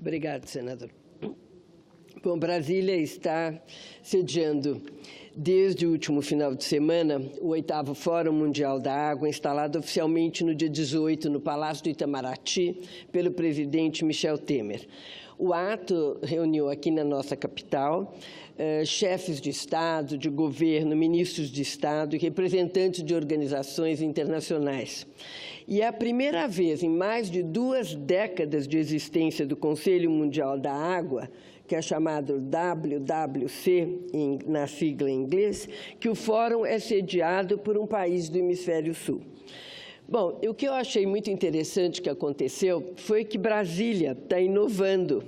Obrigado, senador. Bom, Brasília está sediando, desde o último final de semana, o 8º Fórum Mundial da Água, instalado oficialmente no dia 18, no Palácio do Itamaraty, pelo presidente Michel Temer. O ato reuniu aqui na nossa capital chefes de Estado, de governo, ministros de Estado e representantes de organizações internacionais. E é a primeira vez em mais de 2 décadas de existência do Conselho Mundial da Água, que é chamado WWC, na sigla em inglês, que o fórum é sediado por um país do Hemisfério Sul. Bom, o que eu achei muito interessante que aconteceu foi que Brasília está inovando,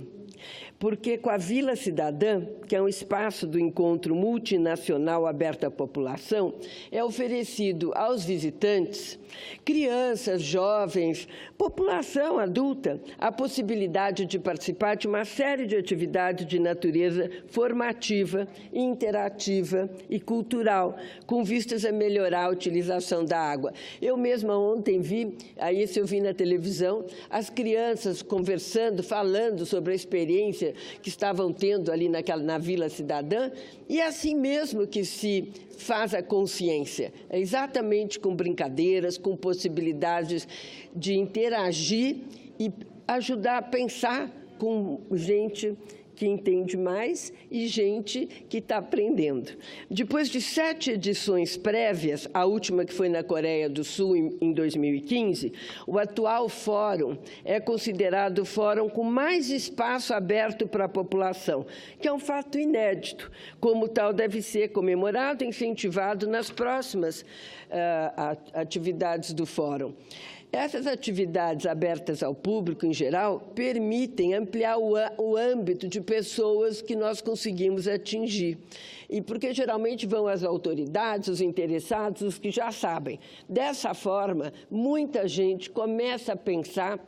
porque com a Vila Cidadã, que é um espaço do encontro multinacional aberto à população, é oferecido aos visitantes, crianças, jovens, população adulta, a possibilidade de participar de uma série de atividades de natureza formativa, interativa e cultural, com vistas a melhorar a utilização da água. Eu mesma ontem vi, isso eu vi na televisão, as crianças conversando, falando sobre a experiência que estavam tendo ali na Vila Cidadã, e é assim mesmo que se faz a consciência, é exatamente com brincadeiras, com possibilidades de interagir e ajudar a pensar com gente que entende mais e gente que está aprendendo. Depois de 7 edições prévias, a última que foi na Coreia do Sul em 2015, o atual fórum é considerado o fórum com mais espaço aberto para a população, que é um fato inédito. Como tal, deve ser comemorado e incentivado nas próximas atividades do fórum. Essas atividades abertas ao público, em geral, permitem ampliar o âmbito de pessoas que nós conseguimos atingir. E porque geralmente vão as autoridades, os interessados, os que já sabem. Dessa forma, muita gente começa a pensar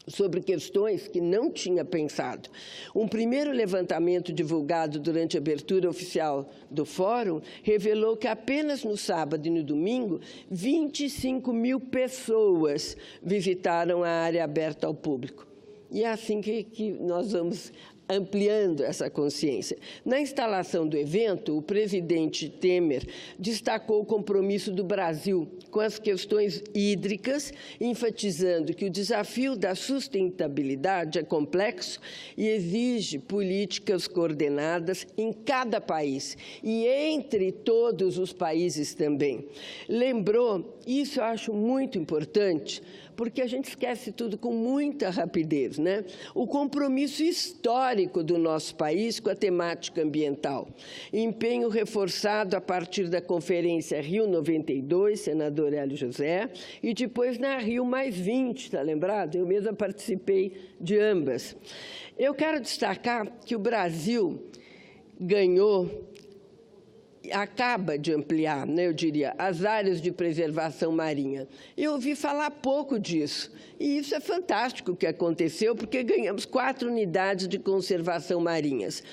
sobre questões que não tinha pensado. Um primeiro levantamento divulgado durante a abertura oficial do fórum revelou que apenas no sábado e no domingo, 25 mil pessoas visitaram a área aberta ao público. E é assim que nós vamos ampliando essa consciência. Na instalação do evento, o presidente Temer destacou o compromisso do Brasil com as questões hídricas, enfatizando que o desafio da sustentabilidade é complexo e exige políticas coordenadas em cada país e entre todos os países também. Lembrou, isso eu acho muito importante, porque a gente esquece tudo com muita rapidez, né? O compromisso histórico do nosso país com a temática ambiental. Empenho reforçado a partir da Conferência Rio 92, senador Hélio José, e depois na Rio +20, está lembrado? Eu mesma participei de ambas. Eu quero destacar que o Brasil acaba de ampliar, né, eu diria, as áreas de preservação marinha. Eu ouvi falar pouco disso, e isso é fantástico que aconteceu, porque ganhamos 4 unidades de conservação marinhas.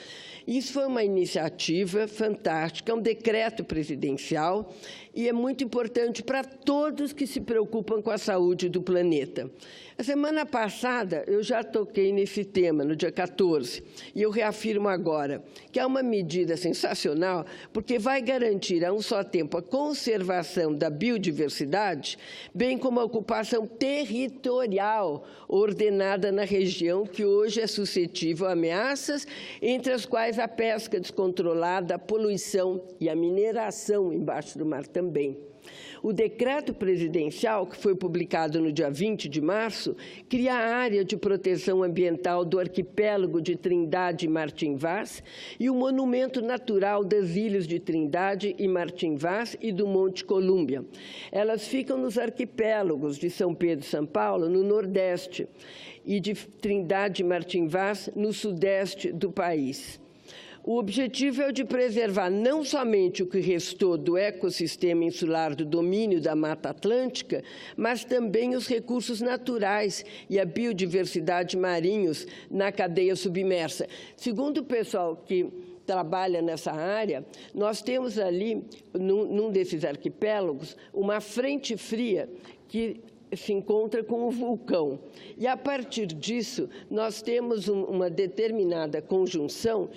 Isso foi uma iniciativa fantástica, um decreto presidencial, e é muito importante para todos que se preocupam com a saúde do planeta. A semana passada, eu já toquei nesse tema, no dia 14, e eu reafirmo agora, que é uma medida sensacional, porque vai garantir a um só tempo a conservação da biodiversidade, bem como a ocupação territorial ordenada na região, que hoje é suscetível a ameaças, entre as quais a pesca descontrolada, a poluição e a mineração embaixo do mar também. O decreto presidencial, que foi publicado no dia 20 de março, cria a área de proteção ambiental do arquipélago de Trindade e Martim Vaz e o monumento natural das ilhas de Trindade e Martim Vaz e do Monte Colúmbia. Elas ficam nos arquipélagos de São Pedro e São Paulo, no Nordeste, e de Trindade e Martim Vaz, no Sudeste do país. O objetivo é o de preservar não somente o que restou do ecossistema insular do domínio da Mata Atlântica, mas também os recursos naturais e a biodiversidade marinhos na cadeia submersa. Segundo o pessoal que trabalha nessa área, nós temos ali, num desses arquipélagos, uma frente fria que se encontra com o vulcão. E, a partir disso, nós temos uma determinada conjunção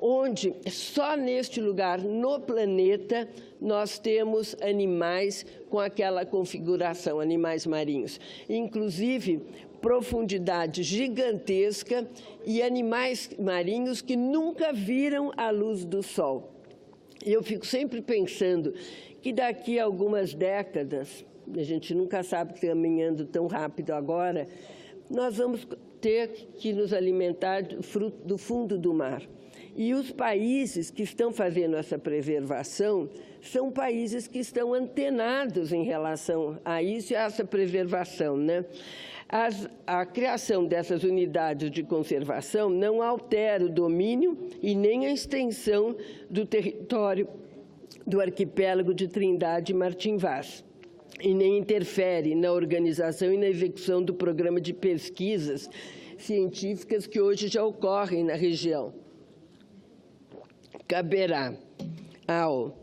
onde, só neste lugar, no planeta, nós temos animais com aquela configuração, animais marinhos. Inclusive, profundidade gigantesca e animais marinhos que nunca viram a luz do sol. E eu fico sempre pensando que daqui a algumas décadas, a gente nunca sabe que caminhando tão rápido agora, nós vamos ter que nos alimentar do fundo do mar. E os países que estão fazendo essa preservação são países que estão antenados em relação a isso e a essa preservação, né? A criação dessas unidades de conservação não altera o domínio e nem a extensão do território do arquipélago de Trindade e Martim Vaz, e nem interfere na organização e na execução do programa de pesquisas científicas que hoje já ocorrem na região. Caberá ao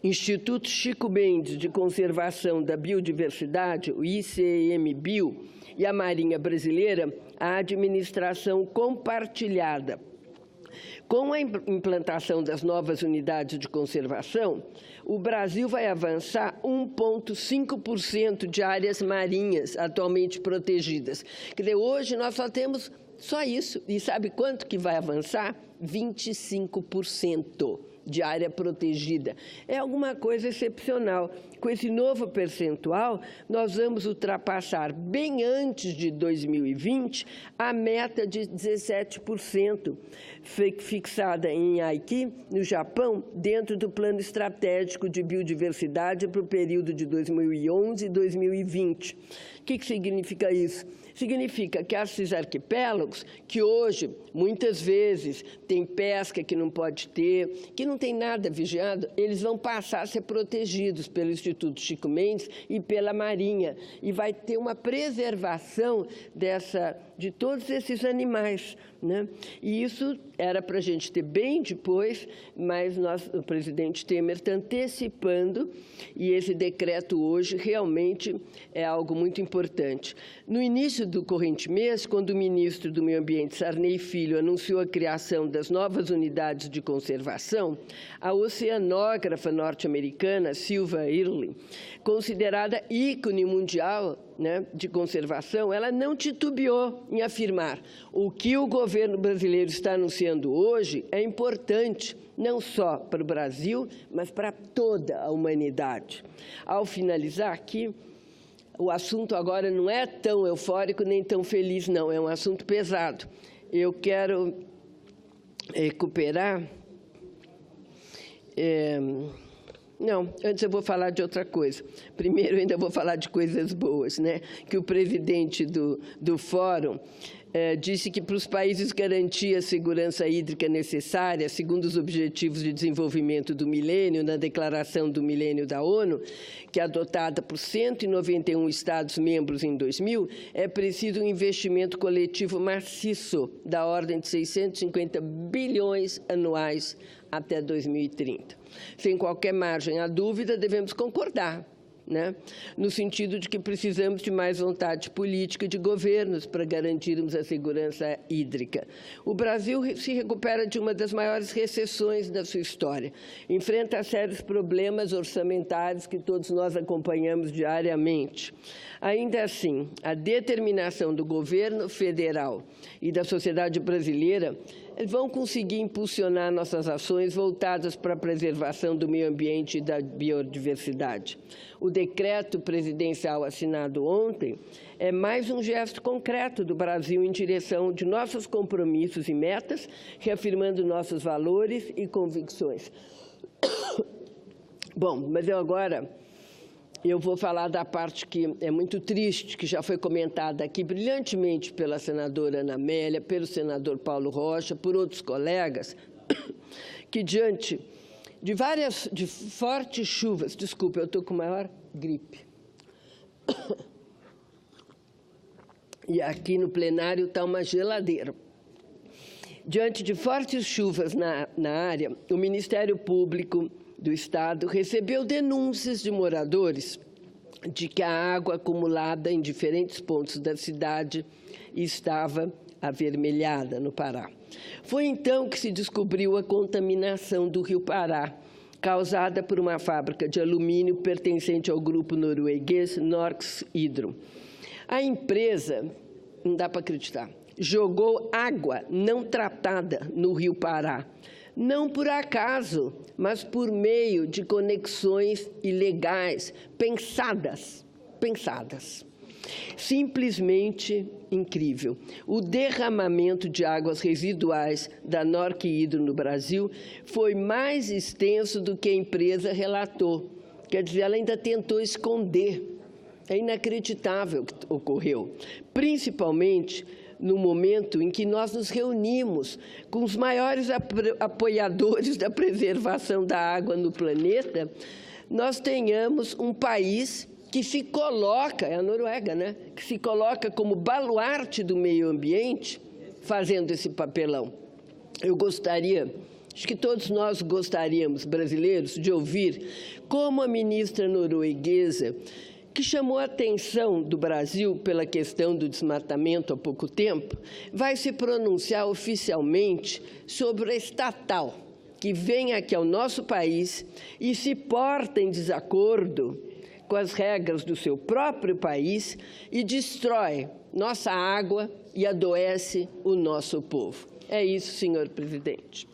Instituto Chico Mendes de Conservação da Biodiversidade, o ICMBio, e a Marinha Brasileira, a administração compartilhada. Com a implantação das novas unidades de conservação, o Brasil vai avançar 1,5% de áreas marinhas atualmente protegidas. Quer dizer, hoje nós só temos só isso. E sabe quanto que vai avançar? 25% de área protegida. É alguma coisa excepcional. Com esse novo percentual, nós vamos ultrapassar, bem antes de 2020, a meta de 17%, fixada em Aiki, no Japão, dentro do Plano Estratégico de Biodiversidade para o período de 2011 e 2020. O que significa isso? Significa que esses arquipélagos, que hoje, muitas vezes, tem pesca que não pode ter, que não tem nada vigiado, eles vão passar a ser protegidos pelo Instituto Chico Mendes e pela Marinha. E vai ter uma preservação de todos esses animais, né? E isso era para a gente ter bem depois, mas o presidente Temer está antecipando, e esse decreto hoje realmente é algo muito importante. No início do corrente mês, quando o ministro do Meio Ambiente, Sarney Filho, anunciou a criação das novas unidades de conservação, a oceanógrafa norte-americana Silva Earle, considerada ícone mundial, né, de conservação, ela não titubeou em afirmar: o que o governo brasileiro está anunciando hoje é importante, não só para o Brasil, mas para toda a humanidade. Ao finalizar aqui, o assunto agora não é tão eufórico nem tão feliz, não, é um assunto pesado. Eu quero recuperar... Não, antes eu vou falar de outra coisa. Primeiro, eu ainda vou falar de coisas boas, né? Que o presidente do Fórum disse que para os países garantir a segurança hídrica necessária, segundo os Objetivos de Desenvolvimento do Milênio, na Declaração do Milênio da ONU, que é adotada por 191 Estados-membros em 2000, é preciso um investimento coletivo maciço, da ordem de 650 bilhões anuais até 2030. Sem qualquer margem à dúvida, devemos concordar, né? No sentido de que precisamos de mais vontade política de governos para garantirmos a segurança hídrica. O Brasil se recupera de uma das maiores recessões da sua história. Enfrenta sérios problemas orçamentários que todos nós acompanhamos diariamente. Ainda assim, a determinação do governo federal e da sociedade brasileira vão conseguir impulsionar nossas ações voltadas para a preservação do meio ambiente e da biodiversidade. O decreto presidencial assinado ontem é mais um gesto concreto do Brasil em direção de nossos compromissos e metas, reafirmando nossos valores e convicções. Bom, mas eu vou falar da parte que é muito triste, que já foi comentada aqui brilhantemente pela senadora Ana Amélia, pelo senador Paulo Rocha, por outros colegas, que diante de fortes chuvas, desculpa, eu estou com maior gripe, e aqui no plenário está uma geladeira. Diante de fortes chuvas na área, o Ministério Público do Estado recebeu denúncias de moradores de que a água acumulada em diferentes pontos da cidade estava avermelhada no Pará. Foi então que se descobriu a contaminação do rio Pará, causada por uma fábrica de alumínio pertencente ao grupo norueguês Norsk Hydro. A empresa, não dá para acreditar, jogou água não tratada no rio Pará, não por acaso, mas por meio de conexões ilegais, pensadas. Simplesmente incrível. O derramamento de águas residuais da Norsk Hydro no Brasil foi mais extenso do que a empresa relatou. Quer dizer, ela ainda tentou esconder. É inacreditável o que ocorreu, principalmente no momento em que nós nos reunimos com os maiores apoiadores da preservação da água no planeta, nós tenhamos um país que se coloca, é a Noruega, né? Que se coloca como baluarte do meio ambiente, fazendo esse papelão. Eu gostaria, acho que todos nós gostaríamos, brasileiros, de ouvir como a ministra norueguesa, que chamou a atenção do Brasil pela questão do desmatamento há pouco tempo, vai se pronunciar oficialmente sobre a estatal que vem aqui ao nosso país e se porta em desacordo com as regras do seu próprio país e destrói nossa água e adoece o nosso povo. É isso, senhor presidente.